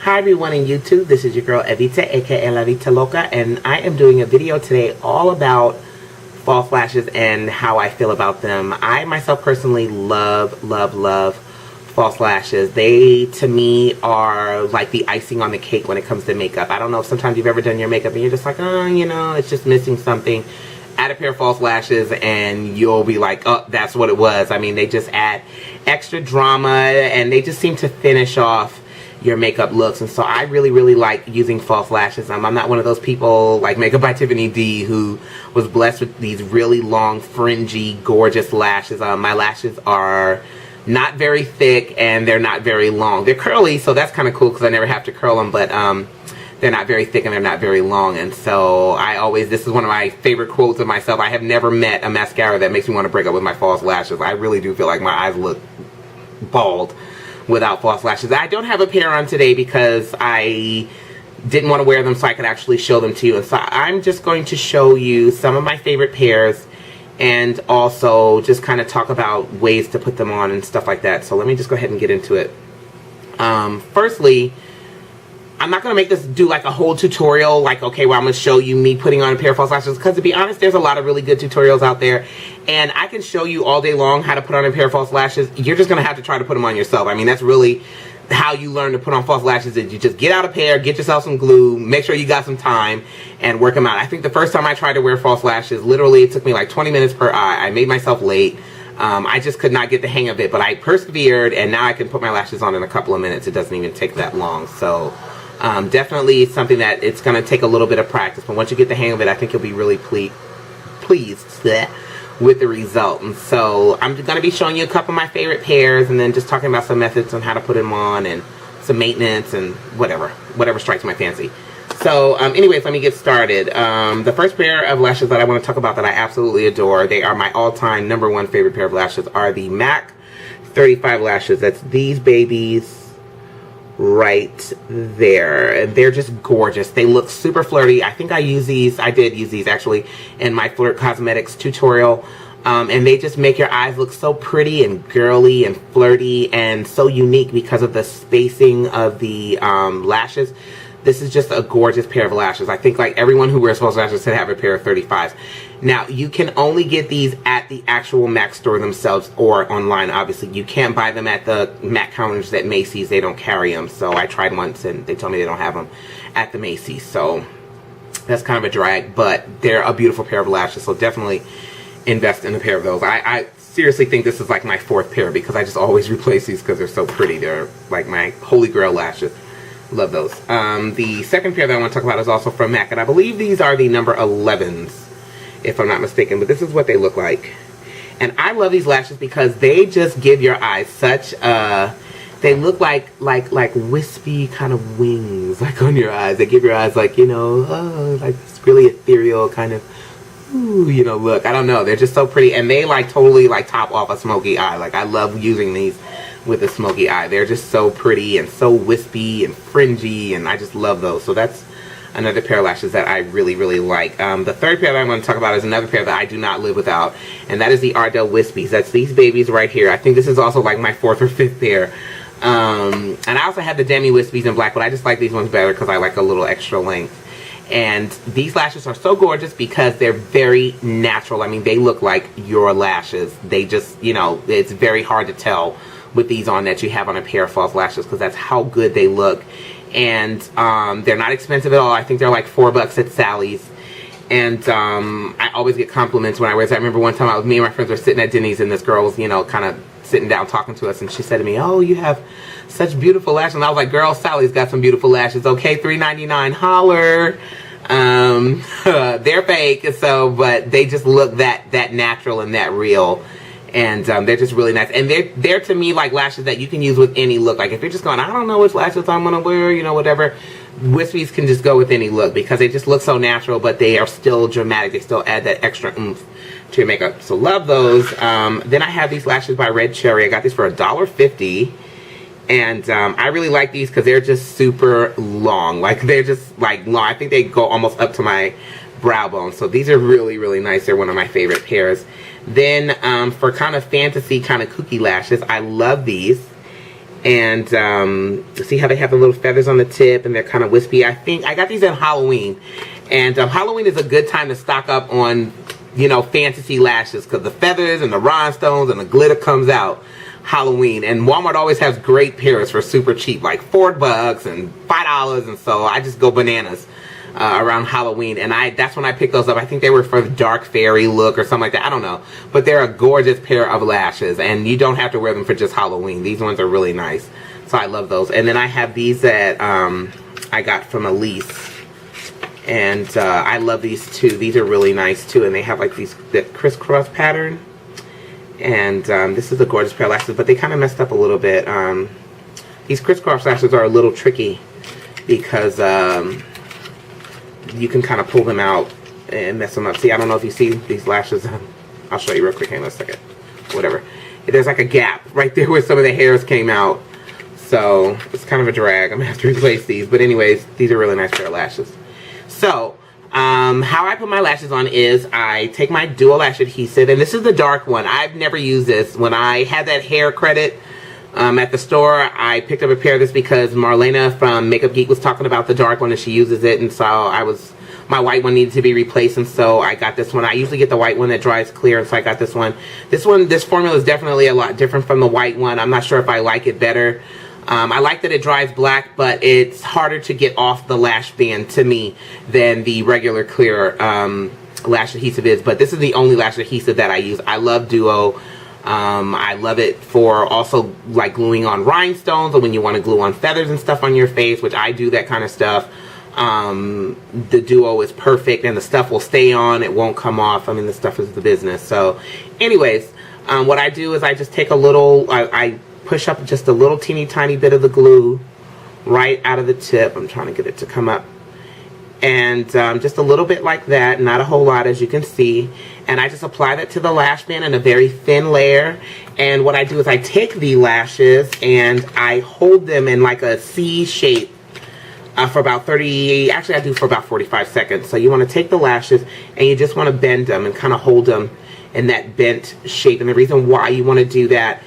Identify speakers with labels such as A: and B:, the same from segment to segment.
A: Hi everyone in YouTube, this is your girl Evita, aka La Vita Loca, and I am doing a video today all about false lashes and how I feel about them. I myself personally love false lashes. They, to me, are like the icing on the cake when it comes to makeup. I don't know if sometimes you've ever done your makeup and you're just like, oh, you know, it's just missing something. Add a pair of false lashes and you'll be like, oh, that's what it was. I mean, they just add extra drama and they just seem to finish off your makeup looks. And so I really like using false lashes. I'm not one of those people like Makeup by Tiffany D who was blessed with these really long, fringy, gorgeous lashes. My lashes are not very thick and they're not very long. They're curly, so that's kind of cool because I never have to curl them, but they're not very thick and they're not very long. And so this is one of my favorite quotes of myself. I have never met a mascara that makes me want to break up with my false lashes. I really do feel like my eyes look bald without false lashes. I don't have a pair on today because I didn't want to wear them so I could actually show them to you. And so I'm just going to show you some of my favorite pairs and also just kind of talk about ways to put them on and stuff like that. So let me just go ahead and get into it. Firstly, I'm not going to make this do like a whole tutorial like, okay, well, I'm going to show you me putting on a pair of false lashes, because to be honest, there's a lot of really good tutorials out there and I can show you all day long how to put on a pair of false lashes. You're just going to have to try to put them on yourself. I mean, that's really how you learn to put on false lashes, is you just get out a pair, get yourself some glue, make sure you got some time and work them out. I think the first time I tried to wear false lashes, literally it took me like 20 minutes per eye. I made myself late. I just could not get the hang of it, but I persevered and now I can put my lashes on in a couple of minutes. It doesn't even take that long. So definitely something that it's going to take a little bit of practice, but once you get the hang of it, I think you'll be really pleased with the result. And so I'm going to be showing you a couple of my favorite pairs and then just talking about some methods on how to put them on and some maintenance and whatever strikes my fancy. So anyways, let me get started. The first pair of lashes that I want to talk about that I absolutely adore, they are my all-time #1 favorite pair of lashes, are the M.a.c 35 lashes. That's these babies right there, and they're just gorgeous. They look super flirty. I think I did use these actually in my Flirt Cosmetics tutorial, and they just make your eyes look so pretty and girly and flirty and so unique because of the spacing of the lashes. This is just a gorgeous pair of lashes. I think like everyone who wears false lashes should have a pair of 35s. Now, you can only get these at the actual M.a.c store themselves or online, obviously. You can't buy them at the M.a.c counters at Macy's. They don't carry them. So I tried once and they told me they don't have them at the Macy's. So that's kind of a drag, but they're a beautiful pair of lashes. So definitely invest in a pair of those. I seriously think this is like my 4th pair because I just always replace these because they're so pretty. They're like my holy grail lashes. Love those. The second pair that I want to talk about is also from M.a.c, and I believe these are the number 11s, if I'm not mistaken, but this is what they look like. And I love these lashes because they just give your eyes such they look like wispy kind of wings like on your eyes. They give your eyes like, you know, like this really ethereal kind of, ooh, you know, look. I don't know, they're just so pretty, and they like totally like top off a smoky eye. Like I love using these with a smoky eye. They're just so pretty and so wispy and fringy, and I just love those. So that's another pair of lashes that I really like. The third pair that I'm going to talk about is another pair that I do not live without, and that is the Ardell Wispies. That's these babies right here. I think this is also like my 4th or 5th pair. And I also have the Demi Wispies in black, but I just like these ones better because I like a little extra length. And these lashes are so gorgeous because they're very natural. I mean, they look like your lashes. They just, you know, it's very hard to tell with these on that you have on a pair of false lashes because that's how good they look. And they're not expensive at all. I think they're like $4 at Sally's. And I always get compliments when I wear this. I remember one time me and my friends were sitting at Denny's and this girl was, you know, kind of sitting down talking to us, and she said to me, "Oh, you have such beautiful lashes." And I was like, "Girl, Sally's got some beautiful lashes. Okay, $3.99, holler." They're fake, so, but they just look that natural and that real. And they're just really nice, and they're to me like lashes that you can use with any look. Like if you're just going, I don't know which lashes I'm gonna wear, you know, whatever, Wispies can just go with any look because they just look so natural, but they are still dramatic. They still add that extra oomph to your makeup. So love those. Then I have these lashes by Red Cherry. I got these for $1.50, and I really like these because they're just super long. Like they're just like long. I think they go almost up to my brow bone. So these are really nice. They're one of my favorite pairs. Then for kind of fantasy, kind of kooky lashes, I love these. And see how they have the little feathers on the tip and they're kind of wispy. I think I got these on Halloween, and Halloween is a good time to stock up on, you know, fantasy lashes, because the feathers and the rhinestones and the glitter comes out Halloween. And Walmart always has great pairs for super cheap, like $4 and $5, and so I just go bananas around Halloween, and that's when I picked those up. I think they were for the dark fairy look or something like that, I don't know, but they're a gorgeous pair of lashes, and you don't have to wear them for just Halloween. These ones are really nice, so I love those. And then I have these that I got from m.a.c, and I love these too. These are really nice too, and they have like the crisscross pattern, and this is a gorgeous pair of lashes, but they kind of messed up a little bit. These crisscross lashes are a little tricky because you can kind of pull them out and mess them up. See, I don't know if you see these lashes. I'll show you real quick. Hang on a second. Whatever. There's like a gap right there where some of the hairs came out. So it's kind of a drag. I'm going to have to replace these. But anyways, these are really nice pair of lashes. So how I put my lashes on is I take my Duo Lash Adhesive. And this is the dark one. I've never used this. When I had that hair credit at the store, I picked up a pair of this because Marlena from Makeup Geek was talking about the dark one and she uses it, and so my white one needed to be replaced, and so I got this one. I usually get the white one that dries clear, and so I got this one. This formula is definitely a lot different from the white one. I'm not sure if I like it better. I like that it dries black, but it's harder to get off the lash band to me than the regular clear lash adhesive is, but this is the only lash adhesive that I use. I love Duo. I love it for also like gluing on rhinestones, or when you want to glue on feathers and stuff on your face, which I do that kind of stuff. The Duo is perfect, and the stuff will stay on. It won't come off. I mean, the stuff is the business. So anyways, what I do is I just take a little, I push up just a little teeny tiny bit of the glue right out of the tip. I'm trying to get it to come up. And just a little bit like that, not a whole lot, as you can see, and I just apply that to the lash band in a very thin layer. And what I do is I take the lashes and I hold them in like a C shape for about 30, actually I do for about 45 seconds. So you want to take the lashes and you just want to bend them and kind of hold them in that bent shape. And the reason why you want to do that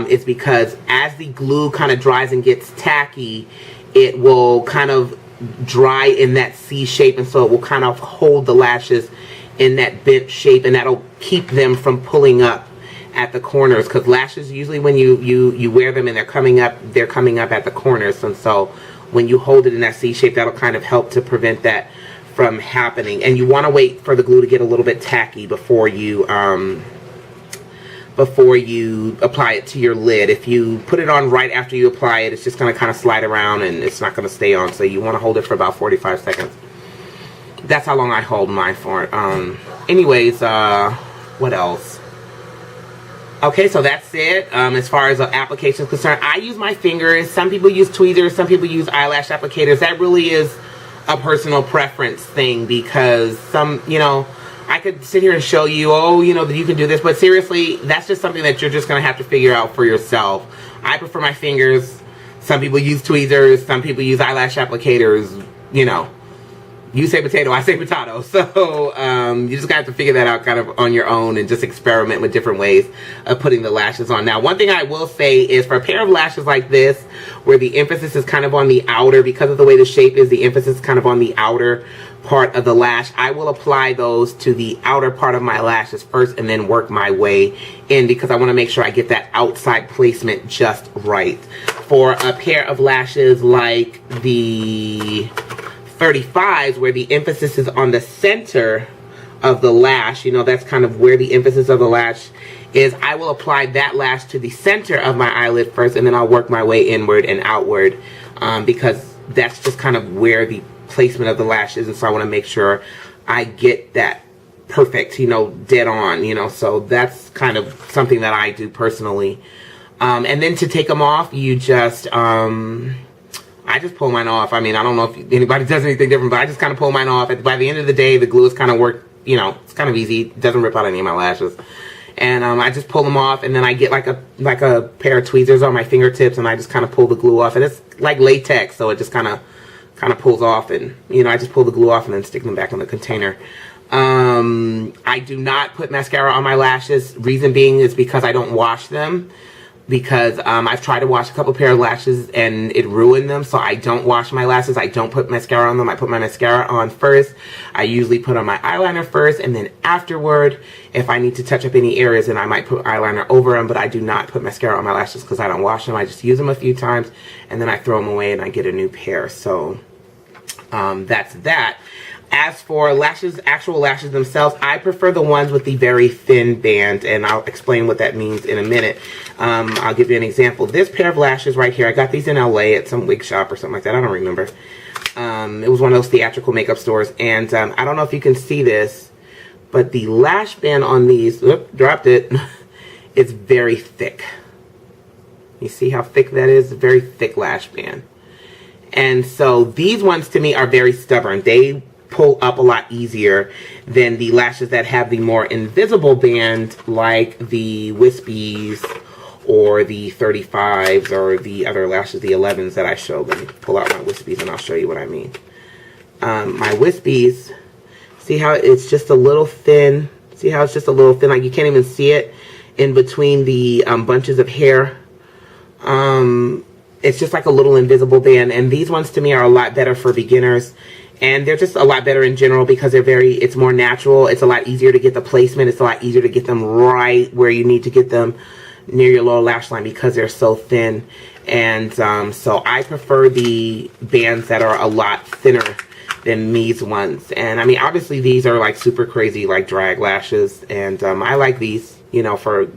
A: is because as the glue kind of dries and gets tacky, it will kind of dry in that C shape, and so it will kind of hold the lashes in that bent shape, and that'll keep them from pulling up at the corners, because lashes usually when you wear them and they're coming up at the corners, and so when you hold it in that C shape, that'll kind of help to prevent that from happening. And you want to wait for the glue to get a little bit tacky before you apply it to your lid. If you put it on right after you apply it, it's just going to kind of slide around and it's not going to stay on. So you want to hold it for about 45 seconds. That's how long I hold mine for. Anyways, what else? Okay, so that's it. As far as application is concerned, I use my fingers. Some people use tweezers. Some people use eyelash applicators. That really is a personal preference thing, because some, you know, I could sit here and show you, oh, you know, that you can do this, but seriously, that's just something that you're just going to have to figure out for yourself. I prefer my fingers. Some people use tweezers. Some people use eyelash applicators. You know, you say potato, I say potato. So you just have to figure that out kind of on your own and just experiment with different ways of putting the lashes on. Now, one thing I will say is for a pair of lashes like this, where the emphasis is kind of on the outer, because of the way the shape is, the emphasis is kind of on the outer part of the lash, I will apply those to the outer part of my lashes first and then work my way in, because I want to make sure I get that outside placement just right. For a pair of lashes like the 35s, where the emphasis is on the center of the lash, you know, that's kind of where the emphasis of the lash is, I will apply that lash to the center of my eyelid first, and then I'll work my way inward and outward, because that's just kind of where the placement of the lashes, and so I want to make sure I get that perfect, you know, dead on, you know. So that's kind of something that I do personally. And then to take them off, you just I just pull mine off. I mean, I don't know if anybody does anything different, but I just kind of pull mine off. By the end of the day, the glue is kind of worked, you know, it's kind of easy. It doesn't rip out any of my lashes. And I just pull them off, and then I get like a pair of tweezers on my fingertips, and I just kind of pull the glue off. And it's like latex, so it just kind of pulls off, and you know, I just pull the glue off and then stick them back in the container. I do not put mascara on my lashes. Reason being is because I don't wash them. because I've tried to wash a couple pair of lashes and it ruined them, so I don't wash my lashes. I don't put mascara on them. I put my mascara on first. I usually put on my eyeliner first, and then afterward, if I need to touch up any areas, then I might put eyeliner over them, but I do not put mascara on my lashes because I don't wash them. I just use them a few times, and then I throw them away and I get a new pair. So that's that. As for lashes, actual lashes themselves, I prefer the ones with the very thin band, and I'll explain what that means in a minute. I'll give you an example. This pair of lashes right here, I got these in LA at some wig shop or something like that. I don't remember. It was one of those theatrical makeup stores, and I don't know if you can see this, but the lash band on these, dropped it, it's very thick. You see how thick that is? A very thick lash band. And so these ones to me are very stubborn. They pull up a lot easier than the lashes that have the more invisible band, like the wispies or the 35s or the other lashes, the 11s that I showed. Let me pull out my wispies and I'll show you what I mean. My wispies, see how it's just a little thin? See how it's just a little thin, like you can't even see it in between the bunches of hair. It's just like a little invisible band, and these ones to me are a lot better for beginners. And they're just a lot better in general because it's more natural. It's a lot easier to get the placement. It's a lot easier to get them right where you need to get them, near your lower lash line, because they're so thin. And so I prefer the bands that are a lot thinner than these ones. And I mean, obviously these are like super crazy, like drag lashes. And I like these, you know, for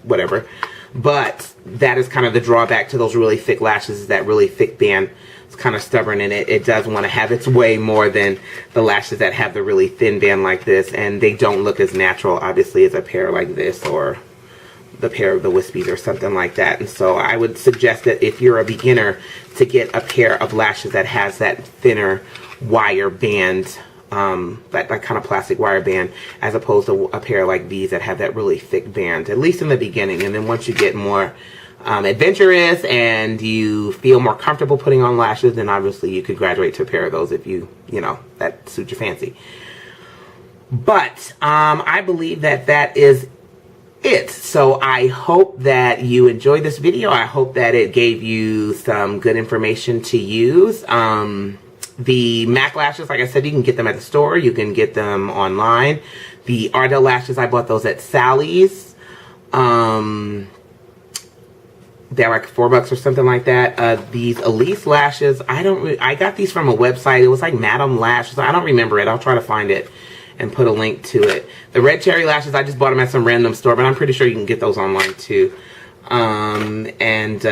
A: whatever. But that is kind of the drawback to those really thick lashes, is that really thick band. It's kind of stubborn, and it does want to have its way more than the lashes that have the really thin band like this, and they don't look as natural, obviously, as a pair like this or the pair of the wispies or something like that. And so I would suggest that if you're a beginner, to get a pair of lashes that has that thinner wire band, that kind of plastic wire band, as opposed to a pair like these that have that really thick band, at least in the beginning. And then once you get more adventurous and you feel more comfortable putting on lashes, then obviously you could graduate to a pair of those if you know, that suits your fancy. But I believe that is it. So I hope that you enjoyed this video. I hope that it gave you some good information to use. The MAC lashes, like I said, you can get them at the store. You can get them online. The Ardell lashes, I bought those at Sally's. They're like $4 or something like that. These Elise lashes, I got these from a website. It was like Madam Lashes. I don't remember it. I'll try to find it and put a link to it. The red cherry lashes, I just bought them at some random store, but I'm pretty sure you can get those online too.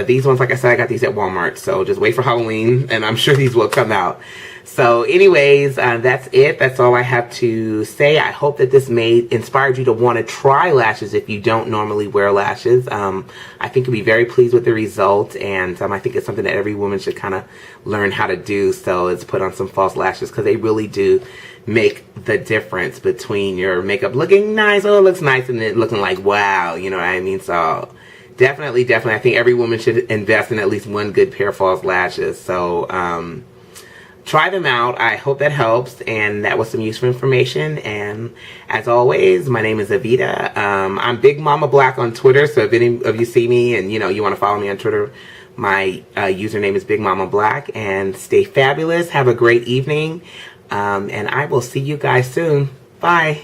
A: These ones, like I said, I got these at Walmart, so just wait for Halloween and I'm sure these will come out. So anyways, that's it. That's all I have to say. I hope that this inspired you to want to try lashes if you don't normally wear lashes. I think you'll be very pleased with the result, and I think it's something that every woman should kind of learn how to do. So it's put on some false lashes, because they really do make the difference between your makeup looking nice, oh, it looks nice, and it looking like wow, you know what I mean? So definitely, I think every woman should invest in at least one good pair of false lashes. So try them out. I hope that helps, and that was some useful information. And as always, my name is Avita. I'm Big Mama Black on Twitter, so if any of you see me and you want to follow me on Twitter, my username is Big Mama Black. And stay fabulous. Have a great evening, and I will see you guys soon. Bye.